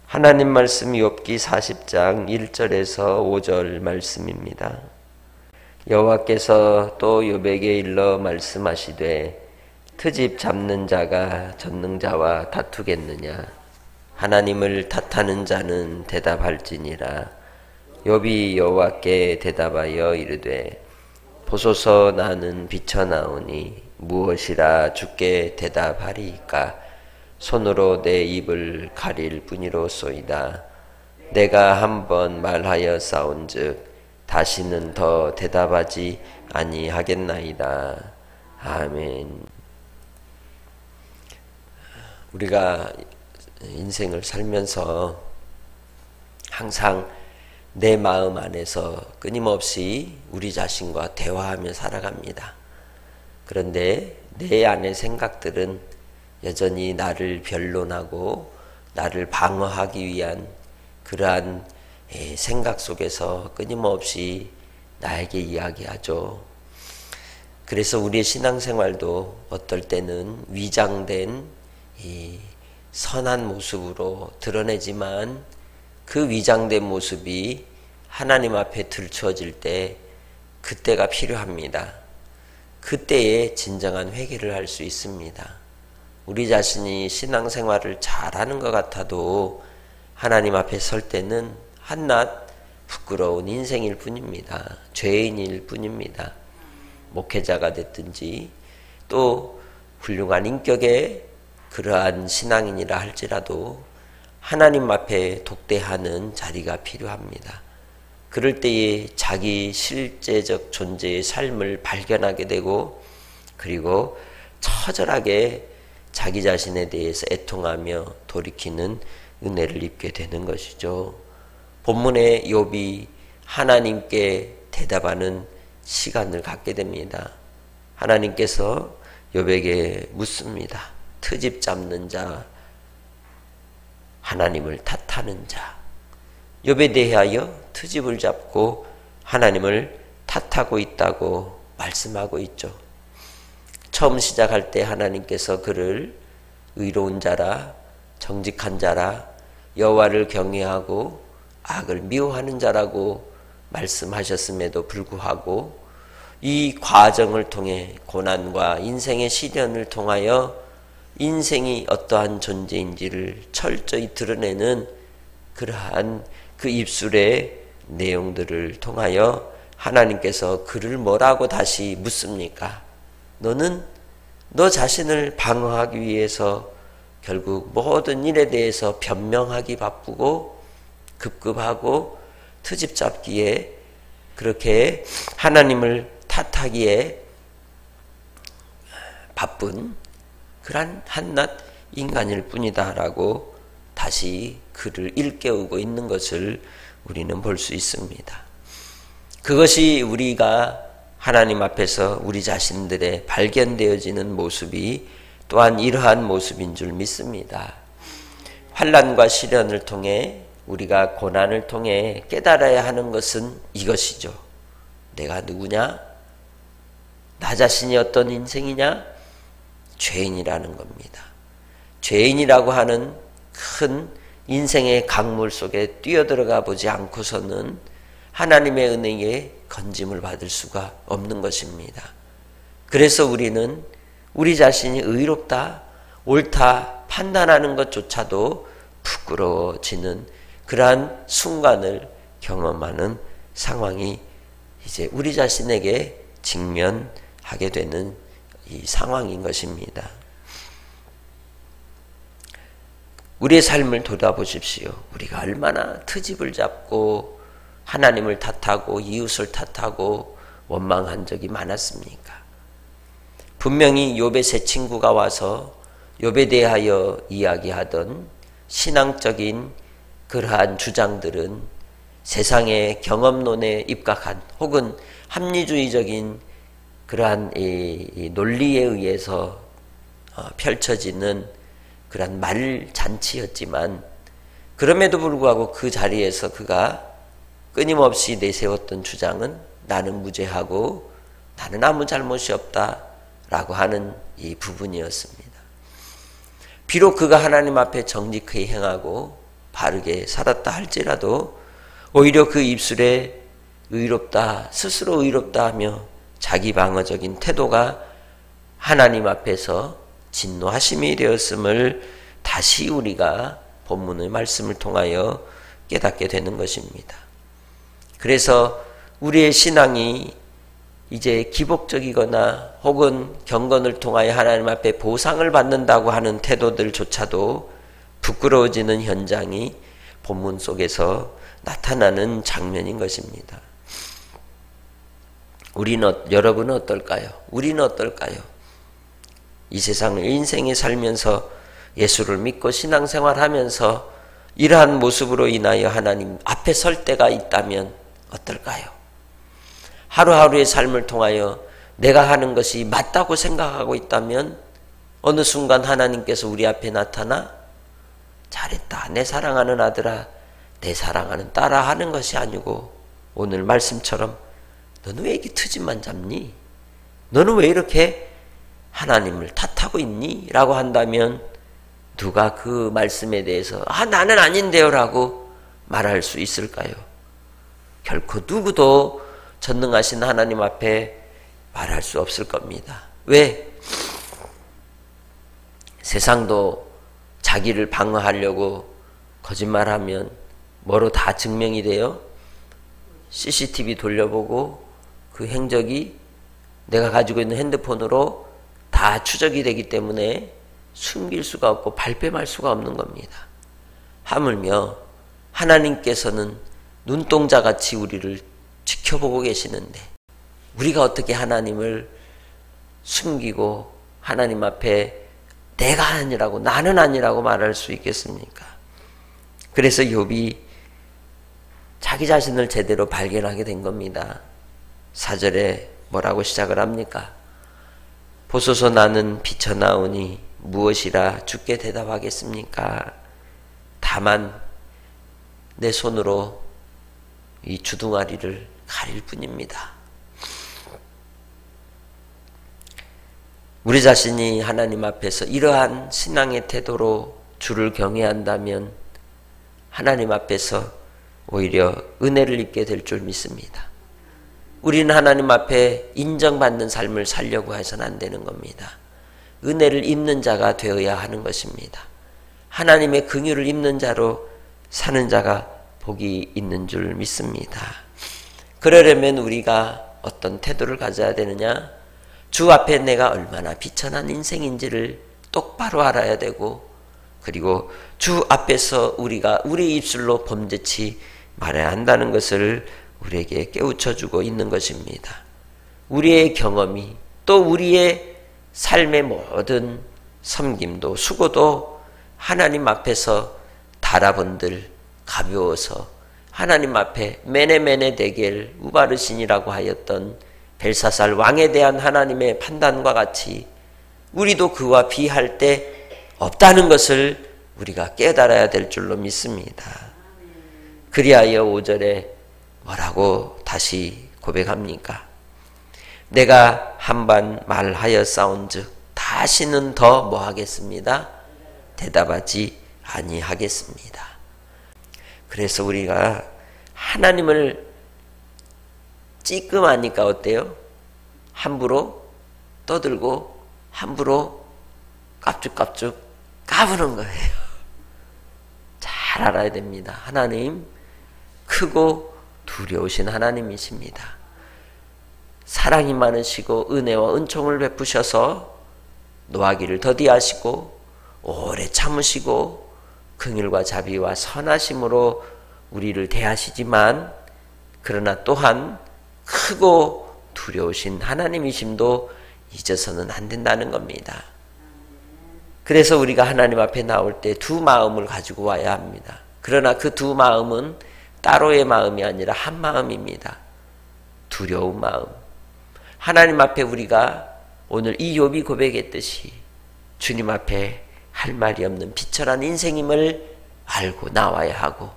하나님 말씀 욥기 40장 1절에서 5절 말씀입니다. 여호와께서 또 욥에게 일러 말씀하시되 트집 잡는 자가 전능자와 다투겠느냐. 하나님을 탓하는 자는 대답할지니라. 욥이 여호와께 대답하여 이르되 보소서 나는 비쳐나오니 무엇이라 주께 대답하리이까. 손으로 내 입을 가릴 뿐이로소이다. 내가 한번 말하여 싸운즉 다시는 더 대답하지 아니하겠나이다. 아멘. 우리가 인생을 살면서 항상 내 마음 안에서 끊임없이 우리 자신과 대화하며 살아갑니다. 그런데 내 안의 생각들은 여전히 나를 변론하고 나를 방어하기 위한 그러한 생각 속에서 끊임없이 나에게 이야기하죠. 그래서 우리의 신앙생활도 어떨 때는 위장된 선한 모습으로 드러내지만 그 위장된 모습이 하나님 앞에 들추어질 때 그때가 필요합니다. 그때에 진정한 회개를 할 수 있습니다. 우리 자신이 신앙생활을 잘하는 것 같아도 하나님 앞에 설 때는 한낱 부끄러운 인생일 뿐입니다. 죄인일 뿐입니다. 목회자가 됐든지 또 훌륭한 인격의 그러한 신앙인이라 할지라도 하나님 앞에 독대하는 자리가 필요합니다. 그럴 때에 자기 실제적 존재의 삶을 발견하게 되고 그리고 처절하게 자기 자신에 대해서 애통하며 돌이키는 은혜를 입게 되는 것이죠. 본문의 욥이 하나님께 대답하는 시간을 갖게 됩니다. 하나님께서 욥에게 묻습니다. 트집 잡는 자, 하나님을 탓하는 자. 욥에 대하여 트집을 잡고 하나님을 탓하고 있다고 말씀하고 있죠. 처음 시작할 때 하나님께서 그를 의로운 자라, 정직한 자라, 여호와를 경외하고 악을 미워하는 자라고 말씀하셨음에도 불구하고 이 과정을 통해 고난과 인생의 시련을 통하여 인생이 어떠한 존재인지를 철저히 드러내는 그러한 그 입술의 내용들을 통하여 하나님께서 그를 뭐라고 다시 묻습니까? 너는 너 자신을 방어하기 위해서 결국 모든 일에 대해서 변명하기 바쁘고 급급하고 트집 잡기에 그렇게 하나님을 탓하기에 바쁜 그런 한낱 인간일 뿐이다라고 다시 그를 일깨우고 있는 것을 우리는 볼 수 있습니다. 그것이 우리가 하나님 앞에서 우리 자신들의 발견되어지는 모습이 또한 이러한 모습인 줄 믿습니다. 환난과 시련을 통해 우리가 고난을 통해 깨달아야 하는 것은 이것이죠. 내가 누구냐? 나 자신이 어떤 인생이냐? 죄인이라는 겁니다. 죄인이라고 하는 큰 인생의 강물 속에 뛰어들어가 보지 않고서는 하나님의 은혜에 건짐을 받을 수가 없는 것입니다. 그래서 우리는 우리 자신이 의롭다, 옳다 판단하는 것조차도 부끄러워지는 그러한 순간을 경험하는 상황이 이제 우리 자신에게 직면하게 되는 이 상황인 것입니다. 우리의 삶을 돌아보십시오. 우리가 얼마나 트집을 잡고 하나님을 탓하고 이웃을 탓하고 원망한 적이 많았습니까? 분명히 욥의 세 친구가 와서 욥에 대하여 이야기하던 신앙적인 그러한 주장들은 세상의 경험론에 입각한 혹은 합리주의적인 그러한 이 논리에 의해서 펼쳐지는 그러한 말잔치였지만 그럼에도 불구하고 그 자리에서 그가 끊임없이 내세웠던 주장은 나는 무죄하고 나는 아무 잘못이 없다라고 하는 이 부분이었습니다. 비록 그가 하나님 앞에 정직히 행하고 바르게 살았다 할지라도 오히려 그 입술에 의롭다, 스스로 의롭다 하며 자기 방어적인 태도가 하나님 앞에서 진노하심이 되었음을 다시 우리가 본문의 말씀을 통하여 깨닫게 되는 것입니다. 그래서 우리의 신앙이 이제 기복적이거나 혹은 경건을 통하여 하나님 앞에 보상을 받는다고 하는 태도들조차도 부끄러워지는 현장이 본문 속에서 나타나는 장면인 것입니다. 여러분은 어떨까요? 우리는 어떨까요? 이 세상을 인생에 살면서 예수를 믿고 신앙생활하면서 이러한 모습으로 인하여 하나님 앞에 설 때가 있다면 어떨까요? 하루하루의 삶을 통하여 내가 하는 것이 맞다고 생각하고 있다면 어느 순간 하나님께서 우리 앞에 나타나 잘했다, 내 사랑하는 아들아, 내 사랑하는 딸아 하는 것이 아니고 오늘 말씀처럼 너는 왜 이렇게 트집만 잡니? 너는 왜 이렇게 하나님을 탓하고 있니? 라고 한다면 누가 그 말씀에 대해서 나는 아닌데요 라고 말할 수 있을까요? 결코 누구도 전능하신 하나님 앞에 말할 수 없을 겁니다. 왜? 세상도 자기를 방어하려고 거짓말하면 뭐로 다 증명이 돼요? CCTV 돌려보고 그 행적이 내가 가지고 있는 핸드폰으로 다 추적이 되기 때문에 숨길 수가 없고 발뺌할 수가 없는 겁니다. 하물며 하나님께서는 눈동자같이 우리를 지켜보고 계시는데 우리가 어떻게 하나님을 숨기고 하나님 앞에 내가 아니라고 나는 아니라고 말할 수 있겠습니까? 그래서 욥이 자기 자신을 제대로 발견하게 된 겁니다. 4절에 뭐라고 시작을 합니까? 보소서 나는 비쳐나오니 무엇이라 주께 대답하겠습니까? 다만 내 손으로 이 주둥아리를 가릴 뿐입니다. 우리 자신이 하나님 앞에서 이러한 신앙의 태도로 주를 경외한다면 하나님 앞에서 오히려 은혜를 입게 될 줄 믿습니다. 우리는 하나님 앞에 인정받는 삶을 살려고 해서는 안 되는 겁니다. 은혜를 입는 자가 되어야 하는 것입니다. 하나님의 긍휼을 입는 자로 사는 자가 복이 있는 줄 믿습니다. 그러려면 우리가 어떤 태도를 가져야 되느냐? 주 앞에 내가 얼마나 비천한 인생인지를 똑바로 알아야 되고, 그리고 주 앞에서 우리가 우리 입술로 범죄치 말아야 한다는 것을 우리에게 깨우쳐주고 있는 것입니다. 우리의 경험이 또 우리의 삶의 모든 섬김도 수고도 하나님 앞에서 달아본들 가벼워서 하나님 앞에 메네메네 데겔 우바르신이라고 하였던 벨사살 왕에 대한 하나님의 판단과 같이 우리도 그와 비할 때 없다는 것을 우리가 깨달아야 될 줄로 믿습니다. 그리하여 5절에 뭐라고 다시 고백합니까? 내가 한번 말하였사온즉 다시는 더 뭐하겠습니다? 대답하지 아니하겠습니다. 그래서 우리가 하나님을 찌끔하니까 어때요? 함부로 떠들고 함부로 깝죽깝죽 까부는 거예요. 잘 알아야 됩니다. 하나님 크고 두려우신 하나님이십니다. 사랑이 많으시고 은혜와 은총을 베푸셔서 노하기를 더디하시고 오래 참으시고 긍휼과 자비와 선하심으로 우리를 대하시지만 그러나 또한 크고 두려우신 하나님이심도 잊어서는 안 된다는 겁니다. 그래서 우리가 하나님 앞에 나올 때 두 마음을 가지고 와야 합니다. 그러나 그 두 마음은 따로의 마음이 아니라 한 마음입니다. 두려운 마음. 하나님 앞에 우리가 오늘 이 욥이 고백했듯이 주님 앞에 할 말이 없는 비천한 인생임을 알고 나와야 하고,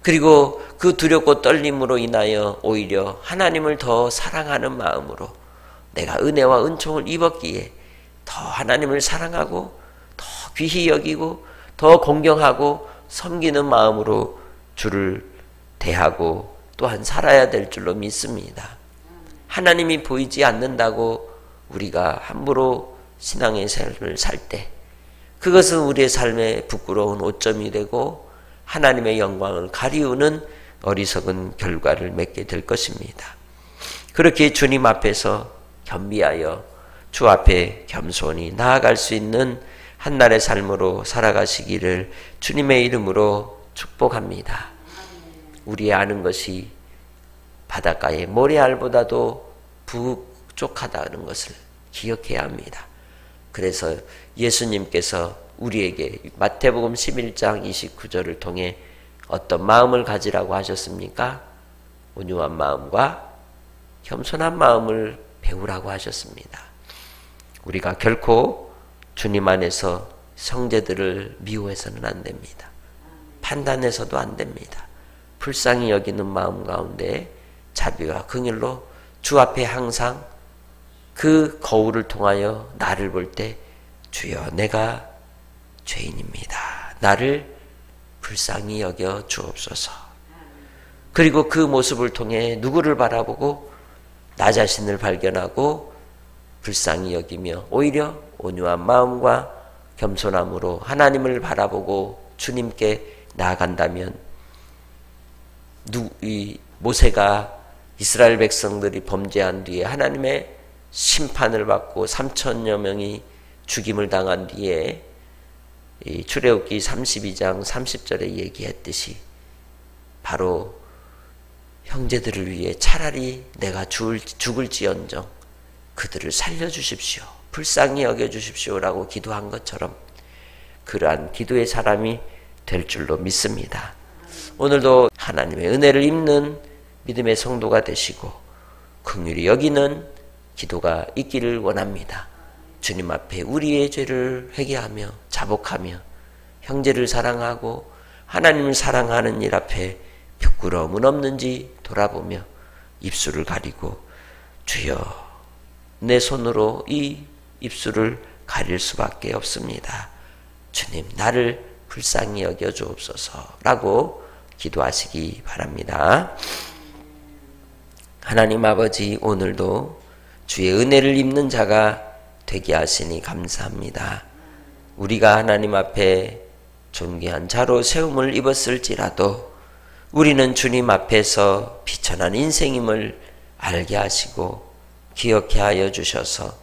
그리고 그 두렵고 떨림으로 인하여 오히려 하나님을 더 사랑하는 마음으로 내가 은혜와 은총을 입었기에 더 하나님을 사랑하고 더 귀히 여기고 더 공경하고 섬기는 마음으로 주를 대하고 또한 살아야 될 줄로 믿습니다. 하나님이 보이지 않는다고 우리가 함부로 신앙의 삶을 살 때 그것은 우리의 삶에 부끄러운 오점이 되고 하나님의 영광을 가리우는 어리석은 결과를 맺게 될 것입니다. 그렇게 주님 앞에서 겸비하여 주 앞에 겸손히 나아갈 수 있는 한날의 삶으로 살아가시기를 주님의 이름으로 축복합니다. 우리의 아는 것이 바닷가의 모래알보다도 부족하다는 것을 기억해야 합니다. 그래서 예수님께서 우리에게 마태복음 11장 29절을 통해 어떤 마음을 가지라고 하셨습니까? 온유한 마음과 겸손한 마음을 배우라고 하셨습니다. 우리가 결코 주님 안에서 형제들을 미워해서는 안 됩니다. 판단해서도 안 됩니다. 불쌍히 여기는 마음 가운데 자비와 긍휼로 주 앞에 항상 그 거울을 통하여 나를 볼 때 주여 내가 죄인입니다. 나를 불쌍히 여겨 주옵소서. 그리고 그 모습을 통해 누구를 바라보고 나 자신을 발견하고 불쌍히 여기며 오히려 온유한 마음과 겸손함으로 하나님을 바라보고 주님께 나아간다면 이 모세가 이스라엘 백성들이 범죄한 뒤에 하나님의 심판을 받고 3천여 명이 죽임을 당한 뒤에 이 출애굽기 32장 30절에 얘기했듯이 바로 형제들을 위해 차라리 내가 죽을지언정 그들을 살려주십시오. 불쌍히 여겨주십시오라고 기도한 것처럼 그러한 기도의 사람이 될 줄로 믿습니다. 오늘도 하나님의 은혜를 입는 믿음의 성도가 되시고 긍휼히 여기는 기도가 있기를 원합니다. 주님 앞에 우리의 죄를 회개하며 자복하며 형제를 사랑하고 하나님을 사랑하는 일 앞에 부끄러움은 없는지 돌아보며 입술을 가리고 주여 내 손으로 이 입술을 가릴 수밖에 없습니다. 주님 나를 불쌍히 여겨 주옵소서라고 기도하시기 바랍니다. 하나님 아버지 오늘도 주의 은혜를 입는 자가 되게 하시니 감사합니다. 우리가 하나님 앞에 존귀한 자로 세움을 입었을지라도 우리는 주님 앞에서 비천한 인생임을 알게 하시고 기억해 하여 주셔서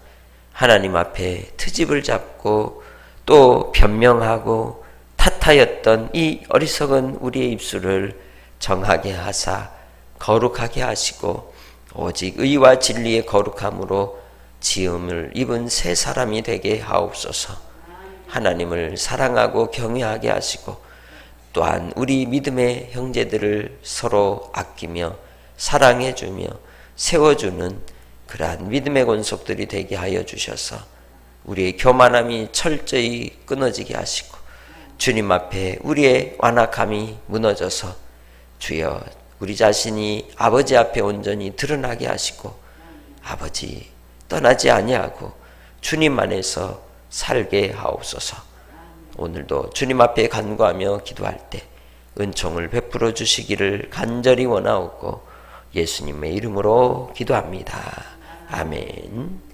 하나님 앞에 트집을 잡고 또 변명하고 탓하였던 이 어리석은 우리의 입술을 정하게 하사 거룩하게 하시고 오직 의와 진리의 거룩함으로 지음을 입은 새 사람이 되게 하옵소서. 하나님을 사랑하고 경외하게 하시고 또한 우리 믿음의 형제들을 서로 아끼며 사랑해주며 세워주는 그러한 믿음의 권속들이 되게 하여 주셔서 우리의 교만함이 철저히 끊어지게 하시고 주님 앞에 우리의 완악함이 무너져서 주여 우리 자신이 아버지 앞에 온전히 드러나게 하시고 아버지 떠나지 아니하고 주님 안에서 살게 하옵소서. 오늘도 주님 앞에 간구하며 기도할 때 은총을 베풀어 주시기를 간절히 원하옵고 예수님의 이름으로 기도합니다. 아멘.